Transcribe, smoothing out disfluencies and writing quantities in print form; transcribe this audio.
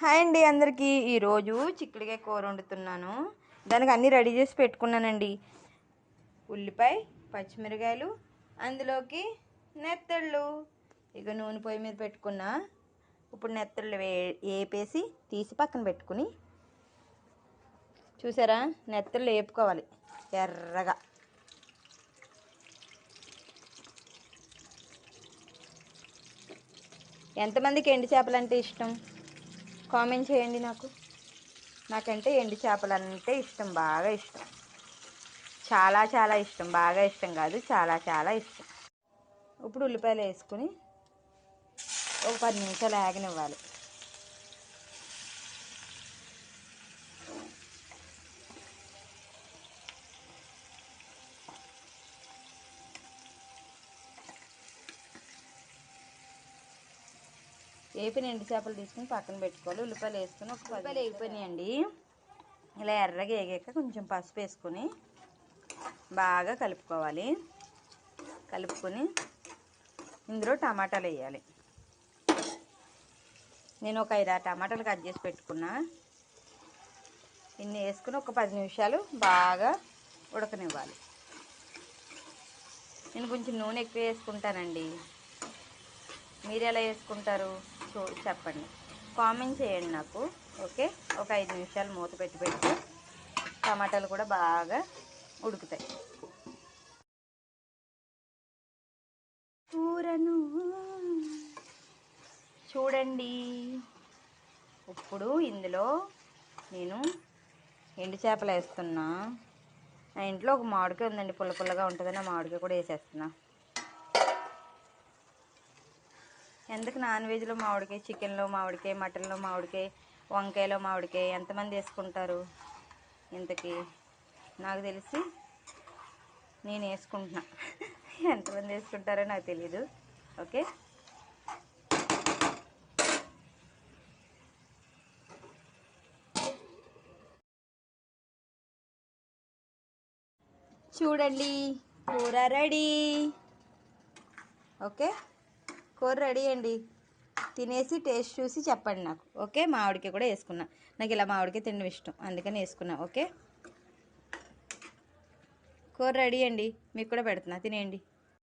Hi అండి అందరికీ. ఈరోజు చిక్కుడుకాయ కూర వండుతున్నాను. దానికి అన్నీ రెడీ చేసి పెట్టుకున్నానండి. ఉల్లిపాయ, పచ్చిమిరకాయలు, అందులోకి నెత్తళ్ళు. ఇక నూనె పొయ్యి మీద పెట్టుకున్నా. ఇప్పుడు నెత్తళ్ళు వేపేసి తీసి పక్కన పెట్టుకుని, చూసారా, నెత్తళ్ళు వేపుకోవాలి ఎర్రగా. ఎంతమందికి ఎండు చేపలు అంటే ఇష్టం కామెంట్ చేయండి. నాకంటే ఎండు చేపలు అంటే ఇష్టం, బాగా ఇష్టం, చాలా చాలా ఇష్టం. బాగా ఇష్టం కాదు, చాలా చాలా ఇష్టం. ఇప్పుడు ఉల్లిపాయలు వేసుకుని ఒక 10 నిమిషాలు ఆగనివ్వాలి. వేపిన ఎండు చేపలు తీసుకుని పక్కన పెట్టుకోవాలి. ఉల్లిపాయలు వేసుకుని ఒక 10 నిమిషాలు వేగిపోయినాయండి. ఇలా ఎర్రగా వేగాక కొంచెం పసుపు వేసుకుని బాగా కలుపుకోవాలి. కలుపుకొని ఇందులో టమాటాలు వేయాలి. నేను ఒక 5-6 టమాటాలు కట్ చేసి పెట్టుకున్నా. ఇన్ని వేసుకుని ఒక 10 నిమిషాలు బాగా ఉడకనివ్వాలి. నేను కొంచెం నూనె ఎక్కువ వేసుకుంటానండి. మీరు ఎలా వేసుకుంటారు చెప్పండి, కామెంట్ చేయండి నాకు. ఓకే, ఒక 5 నిమిషాలు మూత పెట్టి టమాటాలు కూడా బాగా ఉడుకుతాయి. కూరను చూడండి. ఇప్పుడు ఇందులో నేను ఎండు చేపలు వేస్తున్నా. నా ఇంట్లో ఒక మామిడికాయ ఉందండి, పుల్ల పుల్లగా ఉంటుందని ఆ మామిడికాయ కూడా వేసేస్తున్నా. ఎందుకు నాన్ వెజ్లో మామిడికాయ, చికెన్లో మామిడికాయ, మటన్లో మామిడికాయ, వంకాయలో మామిడికాయ ఎంతమంది వేసుకుంటారు? ఇంతకీ నాకు తెలిసి నేను వేసుకుంటున్నా. ఎంతమంది వేసుకుంటారో నాకు తెలీదు. ఓకే, చూడండి, కూర రెడీ. ఓకే, కూర రెడీ అండి. తినేసి టేస్ట్ చూసి చెప్పండి నాకు. ఓకే, మామిడికాయ కూడా వేసుకున్నా. నాకు ఇలా మామిడికాయ తినడం ఇష్టం, అందుకని వేసుకున్నా. ఓకే, కూర రెడీ అండి. మీకు కూడా పెడుతున్నా, తినేయండి.